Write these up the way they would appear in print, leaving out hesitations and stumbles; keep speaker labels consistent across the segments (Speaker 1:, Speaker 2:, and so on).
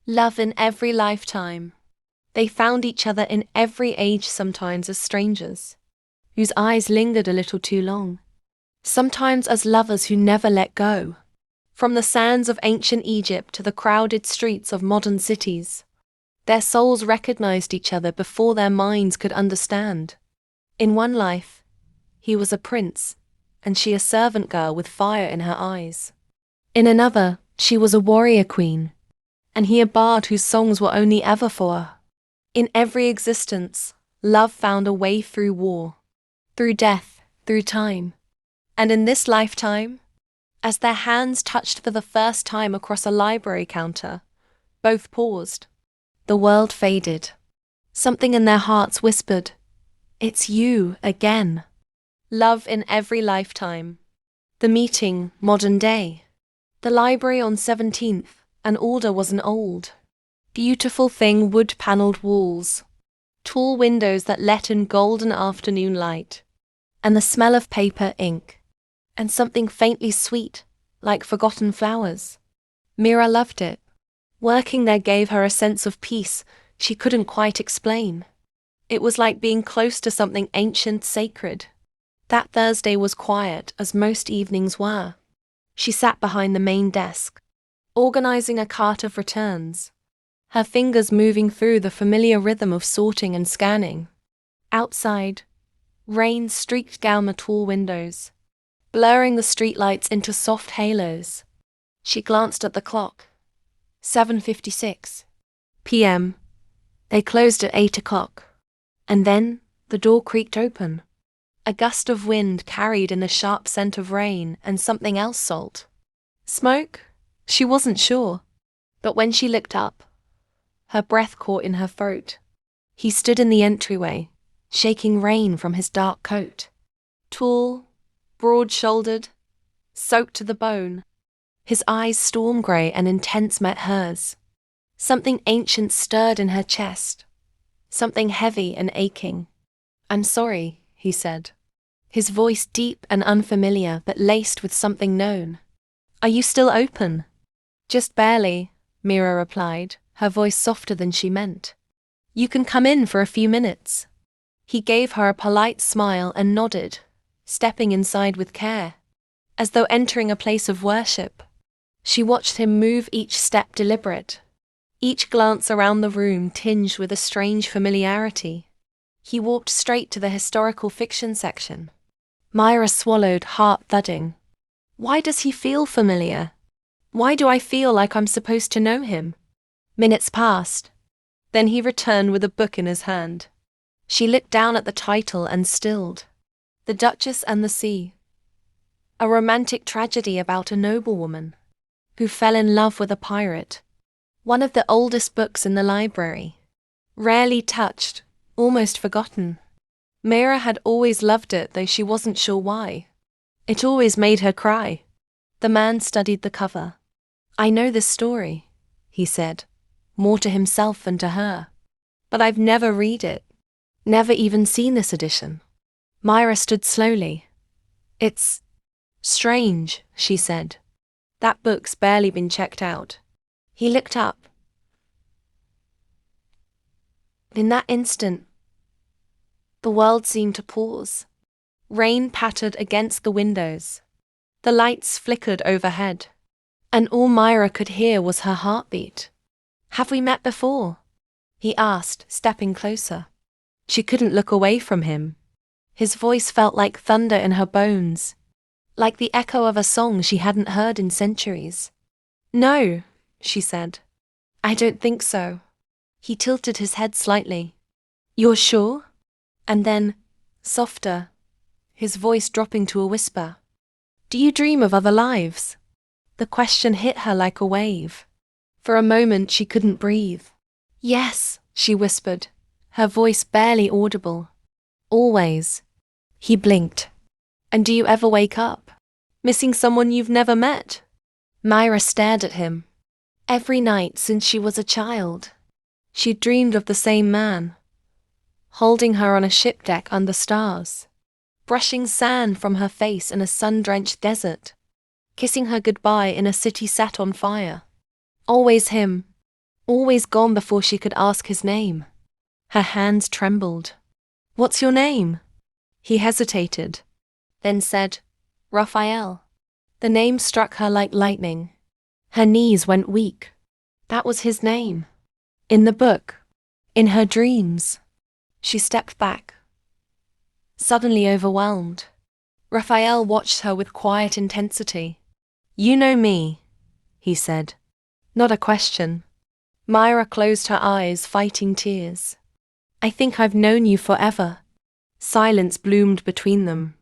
Speaker 1: Love in every lifetime. They found each other in every age, sometimes as strangers, whose eyes lingered a little too long, sometimes as lovers who never let go. From the sands of ancient Egypt to the crowded streets of modern cities, their souls recognized each other before their minds could understand. In one life, he was a prince, and she a servant girl with fire in her eyes. In another, she was a warrior queen, and he a bard whose songs were only ever for her. In every existence, love found a way through war, through death, through time. And in this lifetime, as their hands touched for the first time across a library counter, both paused. The world faded. Something in their hearts whispered, "It's you again." Love in every lifetime. The meeting, modern day. The library on 17th, and Alder was an old, beautiful thing, wood-panelled walls, tall windows that let in golden afternoon light, and the smell of paper, ink, and something faintly sweet, like forgotten flowers. Mira loved it. Working there gave her a sense of peace she couldn't quite explain. It was like being close to something ancient, sacred. That Thursday was quiet, as most evenings were. She sat behind the main desk, organizing a cart of returns, her fingers moving through the familiar rhythm of sorting and scanning. Outside, rain streaked down the tall windows, blurring the streetlights into soft halos. She glanced at the clock. 7:56 p.m. They closed at 8 o'clock. And then the door creaked open. A gust of wind carried in the sharp scent of rain and something else, salt. Smoke? She wasn't sure. But when she looked up, her breath caught in her throat. He stood in the entryway, shaking rain from his dark coat. Tall, broad-shouldered, soaked to the bone. His eyes storm-grey and intense met hers. Something ancient stirred in her chest, something heavy and aching. "I'm sorry," he said, his voice deep and unfamiliar but laced with something known. "Are you still open?" "Just barely," Mira replied, her voice softer than she meant. "You can come in for a few minutes." He gave her a polite smile and nodded, stepping inside with care, as though entering a place of worship. She watched him move, each step deliberate, each glance around the room tinged with a strange familiarity. He walked straight to the historical fiction section. Myra swallowed, heart thudding. Why does he feel familiar? Why do I feel like I'm supposed to know him? Minutes passed. Then he returned with a book in his hand. She looked down at the title and stilled. The Duchess and the Sea. A romantic tragedy about a noblewoman who fell in love with a pirate. One of the oldest books in the library. Rarely touched, almost forgotten. Mira had always loved it, though she wasn't sure why. It always made her cry. The man studied the cover. "I know this story," he said, more to himself than to her. "But I've never read it. Never even seen this edition." Myra stood slowly. "It's strange," she said. "That book's barely been checked out." He looked up. In that instant, the world seemed to pause. Rain pattered against the windows. The lights flickered overhead, and all Myra could hear was her heartbeat. "Have we met before?" he asked, stepping closer. She couldn't look away from him. His voice felt like thunder in her bones, like the echo of a song she hadn't heard in centuries. "No," she said. "I don't think so." He tilted his head slightly. "You're sure?" And then, softer, his voice dropping to a whisper. "Do you dream of other lives?" The question hit her like a wave. For a moment she couldn't breathe. "Yes," she whispered, her voice barely audible. "Always." He blinked. "And do you ever wake up, missing someone you've never met?" Myra stared at him. Every night since she was a child, she'd dreamed of the same man, holding her on a ship deck under stars, brushing sand from her face in a sun-drenched desert, kissing her goodbye in a city set on fire. Always him. always gone before she could ask his name. Her hands trembled. "What's your name?" He hesitated, then said, "Raphael." The name struck her like lightning. Her knees went weak. That was his name. In the book. In her dreams. She stepped back, suddenly overwhelmed. Raphael watched her with quiet intensity. "You know me," he said. Not a question. Myra closed her eyes, fighting tears. "I think I've known you forever." Silence bloomed between them.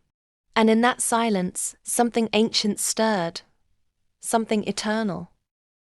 Speaker 1: And in that silence, something ancient stirred. Something eternal.